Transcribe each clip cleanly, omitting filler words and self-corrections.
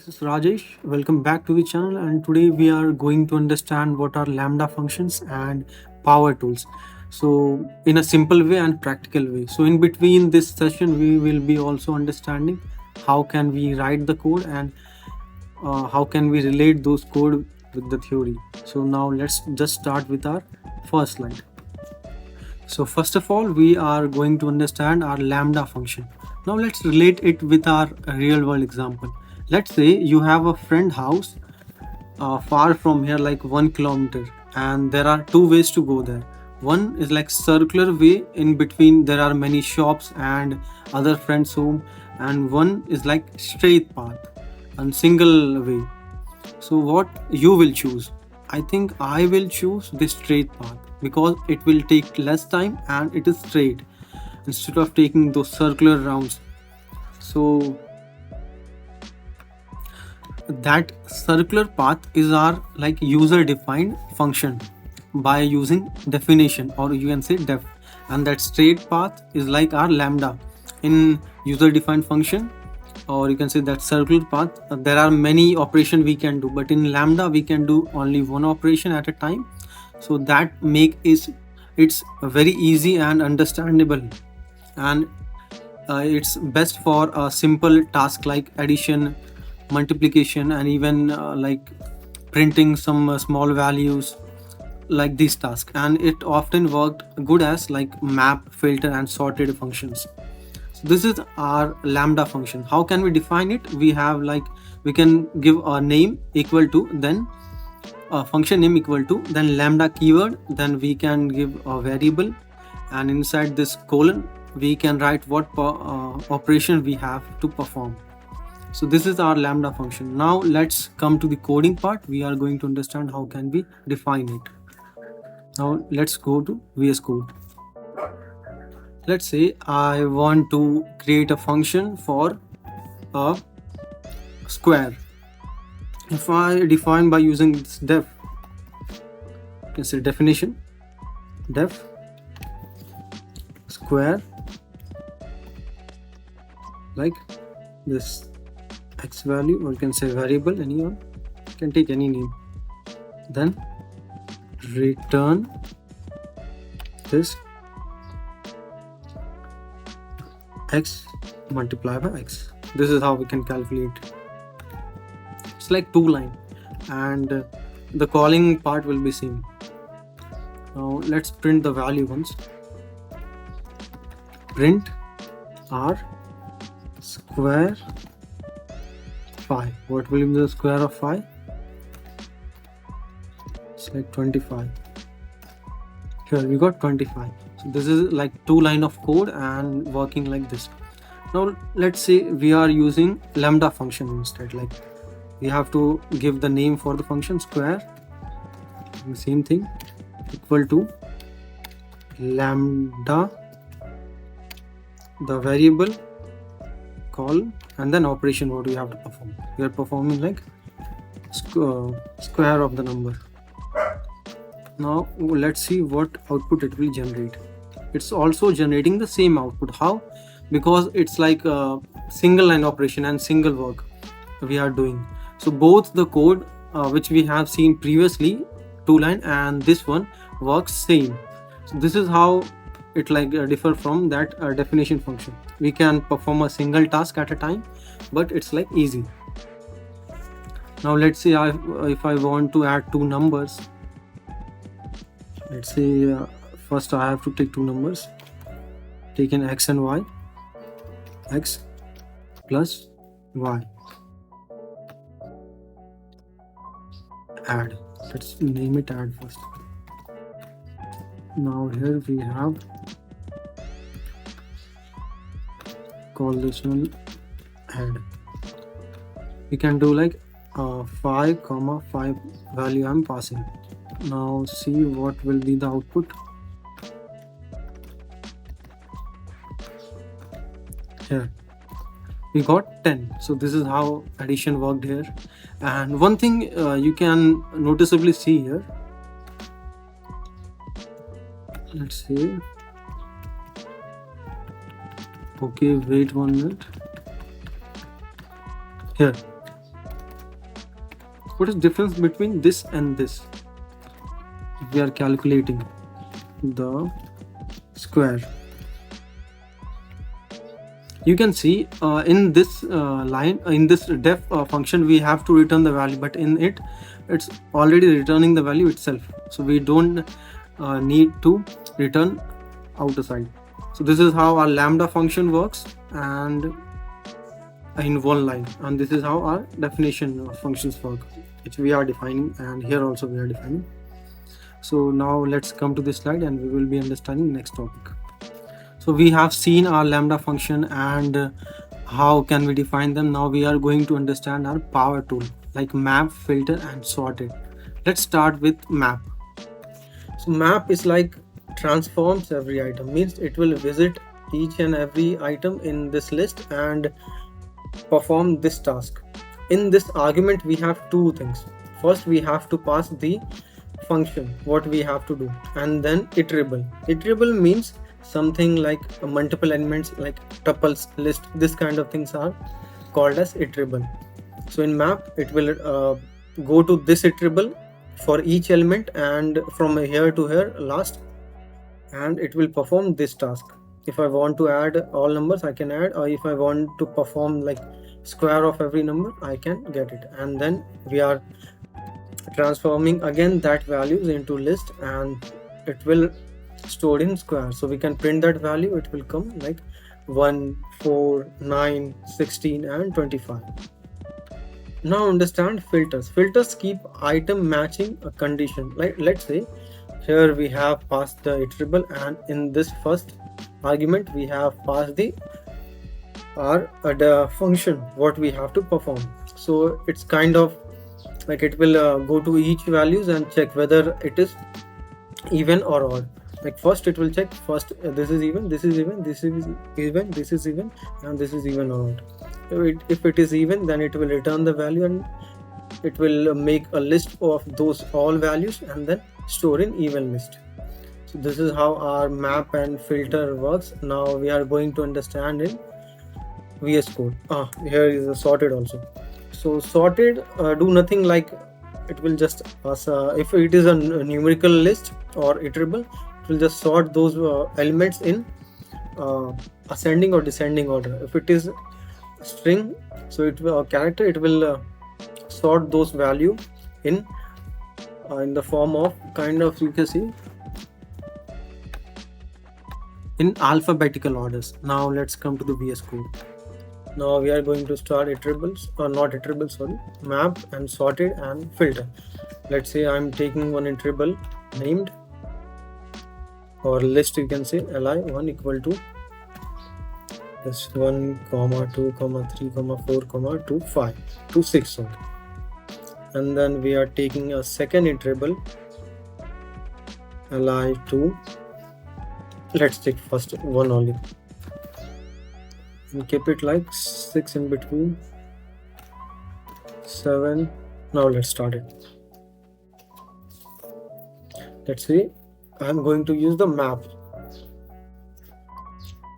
this is Rajesh. Welcome back to the channel, and today we are going to understand what are lambda functions and power tools. So in a simple way and practical way. So in between this session we will be also understanding how can we write the code and how can we relate those code with the theory. So now let's just start with our first slide. So first of all, we are going to understand our lambda function. Now let's relate it with our real world example. Let's say you have a friend house far from here, like 1 kilometer, and there are two ways to go there. One is like circular way, in between there are many shops and other friends home, and one is like straight path and single way. So what you will choose? I think I will choose the straight path because it will take less time and it is straight instead of taking those circular rounds. So that circular path is our like user defined function by using definition, or you can say def, and that straight path is like our lambda in user defined function, or you can say that circular path. There are many operations we can do, but in lambda we can do only one operation at a time. So that make is it's very easy and understandable, and it's best for a simple task like addition, multiplication, and even like printing some small values, like this task. And it often worked good as like map, filter, and sorted functions. So this is our lambda function. How can we define it? We have like, we can give a name equal to, then a function name equal to, then lambda keyword, then we can give a variable, and inside this colon we can write what operation we have to perform. So this is our lambda function. Now let's come to the coding part. We are going to understand how can we define it. Now let's go to VS Code. Let's say I want to create a function for a square. If I define by using this def, you can say definition def square, like this x value, or you can say variable, anyone can take any name, then return this x multiplied by x. This is how we can calculate. It's like two line, and the calling part will be same. Now let's print the value once. Print r square 5. What will be the square of 5? It's like 25. Here we got 25. So this is like two line of code and working like this. Now let's say we are using lambda function instead. Like we have to give the name for the function square, the same thing, equal to lambda, the variable, call, and then operation what we have to perform. We are performing like square of the number. Now let's see what output it will generate. It's also generating the same output. How? Because it's like a single line operation and single work we are doing. So both the code which we have seen previously, two line, and this one works same. So this is how it like differ from that definition function. We can perform a single task at a time, but it's like easy. Now let's say if I want to add two numbers, let's say first I have to take two numbers, take an x and y, x plus y, add. Let's name it add first. Now here we have, call this one add. We can do like 5 comma 5 value I'm passing. Now see what will be the output. Here we got 10. So this is how addition worked here. And one thing you can noticeably see here, let's see, okay, wait 1 minute. Here What is difference between this and this? We are calculating the square. You can see in this line, in this def function, we have to return the value, but in it's already returning the value itself, so we don't need to return outside. So this is how our lambda function works, and in one line, and this is how our definition of functions work, which we are defining, and here also we are defining. So now let's come to this slide and we will be understanding next topic. So we have seen our lambda function and how can we define them. Now we are going to understand our power tool like map, filter and sorted. Let's start with map. So map is like transforms every item, means it will visit each and every item in this list and perform this task. In this argument we have two things. First we have to pass the function, what we have to do, and then iterable. Iterable means something like multiple elements like tuples, list, this kind of things are called as iterable. So in map it will go to this iterable for each element and from here to here last, and it will perform this task. If I want to add all numbers I can add, or if I want to perform like square of every number I can get it, and then we are transforming again that values into list and it will stored in square. So we can print that value, it will come like 1, 4, 9, 16 and 25. Now understand filters. Filters keep item matching a condition. Like let's say here we have passed the iterable, and in this first argument we have passed the function what we have to perform. So it's kind of like it will go to each values and check whether it is even or odd. Like first it will check first this is even, this is even, this is even, this is even, and this is even or odd. If it is even, then it will return the value and it will make a list of those all values and then store in even list. So this is how our map and filter works. Now we are going to understand in VS Code. Here is a sorted also. So sorted do nothing, like it will just if it is a numerical list or iterable, it will just sort those elements in ascending or descending order. If it is string, so it will character, it will sort those value in the form of kind of, you can see, in alphabetical orders. Now let's come to the VS Code. Now we are going to start iterables, or not iterables, sorry, map and sorted and filter. Let's say I'm taking one iterable named, or list, you can say li1 equal to this 1, 2, 3, 4, 2, 5 to 6. Sorry. And then we are taking a second iterable li2, let's take first one only, and keep it like 6 in between, 7. Now let's start it. Let's see, I'm going to use the map.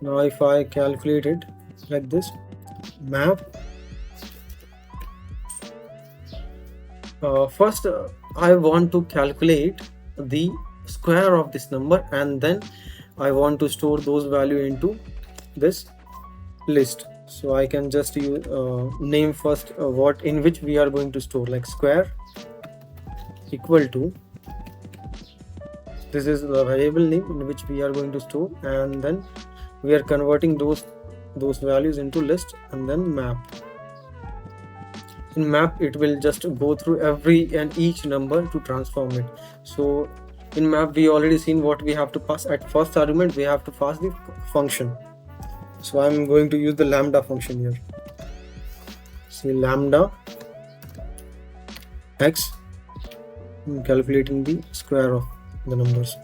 Now if I calculate it like this, map, first I want to calculate the square of this number, and then I want to store those value into this list. So I can just use name first what in which we are going to store, like square equal to, this is the variable name in which we are going to store, and then we are converting those values into list, and then map. In map it will just go through every and each number to transform it. So in map we already seen what we have to pass. At first argument we have to pass the function. So I'm going to use the lambda function here. See, lambda x, I'm calculating the square of the numbers,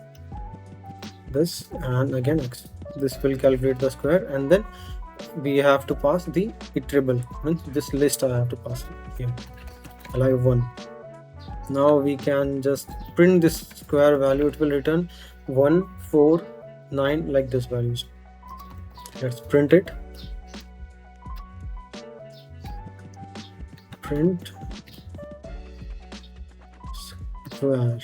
this, and again x. This will calculate the square, and then we have to pass the iterable, means this list I have to pass here, li1. Now we can just print this square value, it will return 1, 4, 9 like this values. Let's print it. Print square.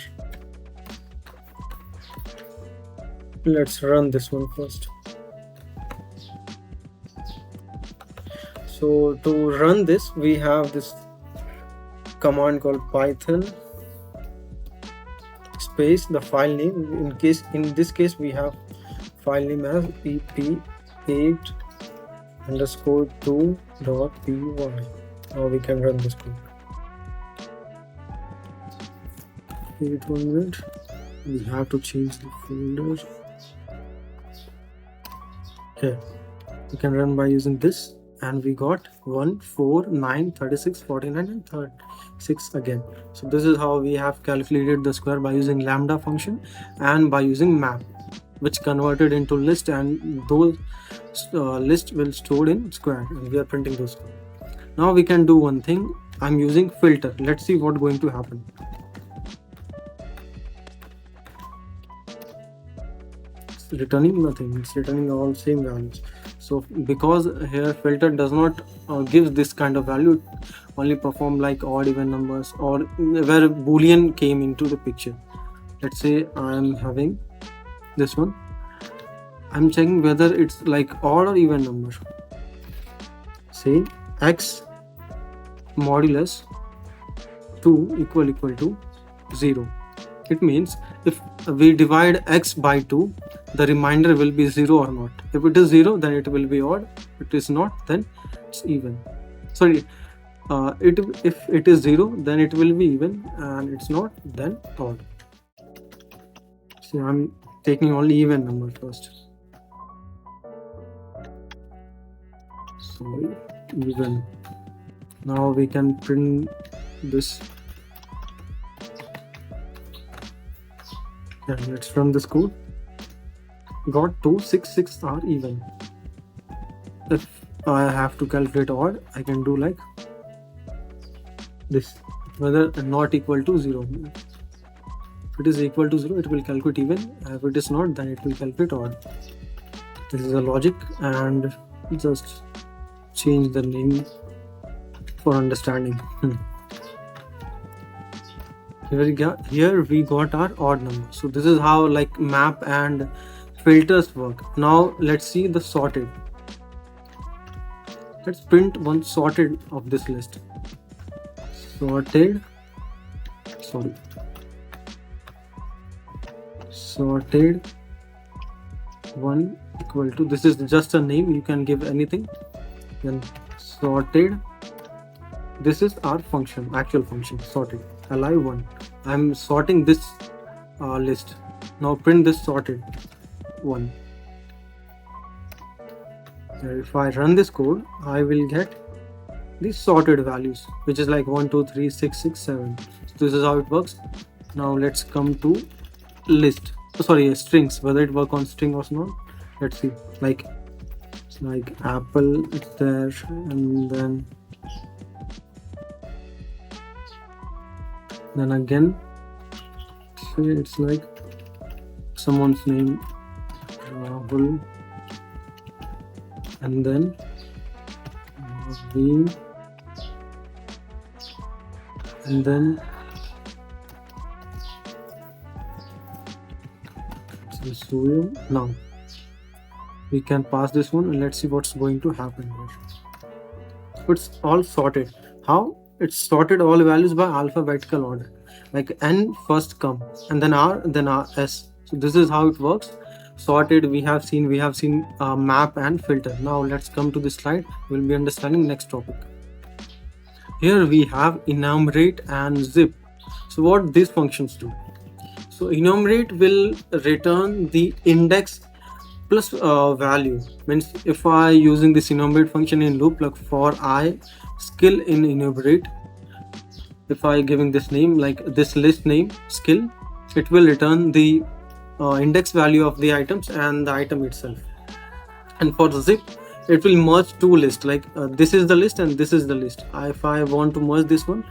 Let's run this one first. So to run this, we have this command called python space the file name. In this case we have file name as pp8_2.py. Now we can run this code. Wait 1 minute. We have to change the folder. Okay, we can run by using this, and we got 1, 4, 9, 36, 49 and 36 again. So this is how we have calculated the square by using lambda function and by using map, which converted into list, and those list will stored in square, and we are printing those. Now we can do one thing. I'm using filter. Let's see what's going to happen. It's returning nothing. It's returning all same values. So because here filter does not give this kind of value, only perform like odd even numbers or where boolean came into the picture. Let's say I'm having this one. I'm checking whether it's like odd or even number. Say x modulus 2 equal to 0. It means if we divide x by 2, the remainder will be 0 or not. If it is 0, then it will be odd. If it is not, then it's even. Sorry, if it is 0, then it will be even, and it's not, then odd. So I'm taking only even number first. Sorry, even. Now we can print this. And let's run this code. Got 2, 6, 6 are even. If I have to calculate odd, I can do like this, whether not equal to 0. If it is equal to 0, it will calculate even. If it is not, then it will calculate odd. This is the logic, and just change the name for understanding. Here we got our odd number. So this is how like map and filters work. Now let's see the sorted. Let's print one sorted of this list. Sorted 1 equal to, this is just a name, you can give anything. Then sorted, this is our function, actual function, sorted li1. I'm sorting this list. Now print this sorted 1. If I run this code, I will get these sorted values, which is like 1, 2, 3, 6, 6, 7. So this is how it works. Now let's come to list. Strings, whether it work on string or not. Let's see. Like apple, it's there, and then again, say it's like someone's name, Rahul, and then Naveen, and then now we can pass this one, and let's see what's going to happen here. It's all sorted. How? It's sorted all values by alphabetical order, like n first come, and then r, then s. So this is how it works. Sorted, we have seen map and filter. Now let's come to this slide. We'll be understanding next topic. Here we have enumerate and zip. So what these functions do? So enumerate will return the index plus value. Means if I using this enumerate function in loop, like for I skill in enumerate, if I giving this name, like this list name skill, it will return the index value of the items and the item itself. And for zip, it will merge two lists, like this is the list and this is the list. If I want to merge this one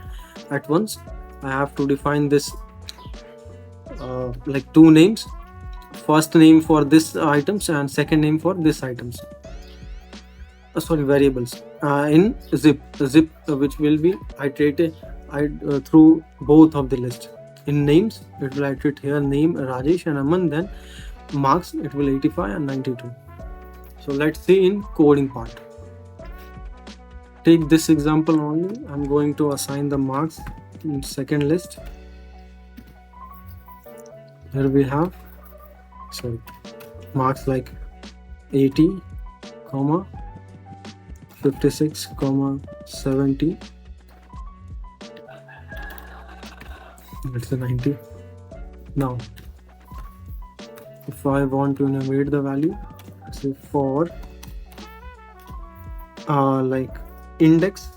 at once, I have to define this like two names, first name for this items and second name for this items, variables in zip which will be iterated through both of the list. In names, it will write it here, name Rajesh and Aman, then marks it will 85 and 92. So let's see in coding part. Take this example only. I'm going to assign the marks in second list. Here we have marks like 80, 56, 70. It's a 90. Now, if I want to enumerate the value, say for like index,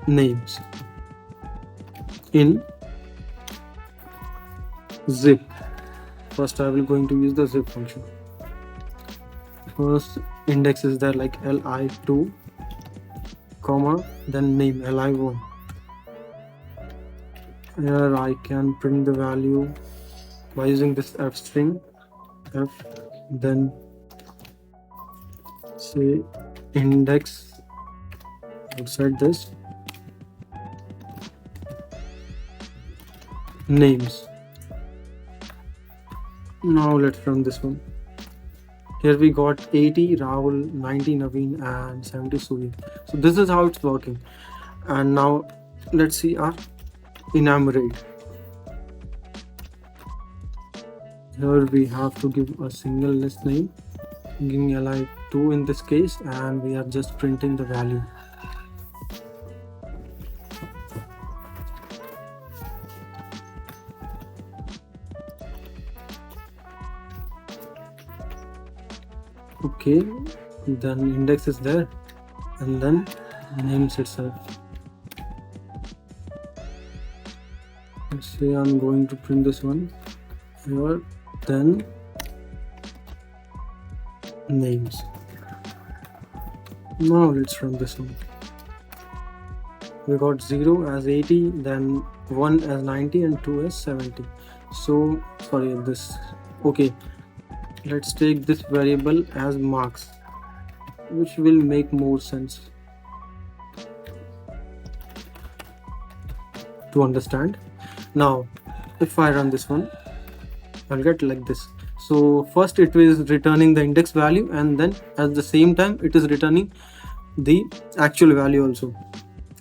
names in zip. First I will going to use the zip function. First index is there like li2, then name li1. Here I can print the value by using this f string, f, then say index outside this, names. Now let's run this one. Here we got 80 Rahul, 90 Naveen and 70 Surya. So this is how it's working. And now let's see our enumerate. Here we have to give a single list name, giving li2 in this case, and we are just printing the value. Okay, then index is there, and then names itself. Let's say I'm going to print this one here, then names. Now let's run this one. We got 0 as 80, then 1 as 90 and 2 as 70. So sorry, this, okay, let's take this variable as marks, which will make more sense to understand. Now if I run this one, I'll get like this. So first it is returning the index value, and then at the same time it is returning the actual value also.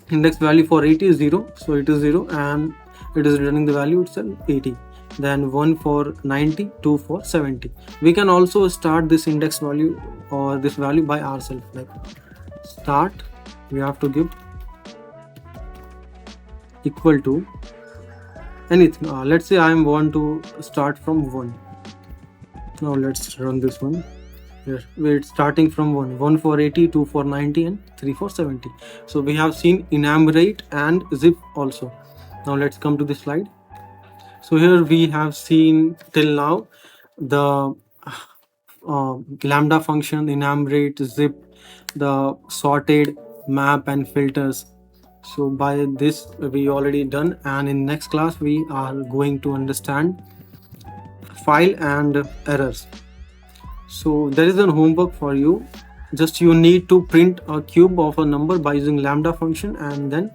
Index value for 80 is 0, so it is 0, and it is returning the value itself 80. Then 1 for 90, 2 for 70. We can also start this index value or this value by ourselves, like start, we have to give equal to anything. Let's say I want to start from 1. Now let's run this one. Here we're starting from 1 for 80, 2 for 90 and 3 for 70. So we have seen enumerate and zip also. Now let's come to this slide. So here we have seen till now the lambda function, enumerate, zip, the sorted, map and filters. So by this we already done, and in next class we are going to understand file and errors. So there is a homework for you. Just you need to print a cube of a number by using lambda function and then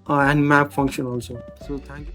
and map function also. So thank you.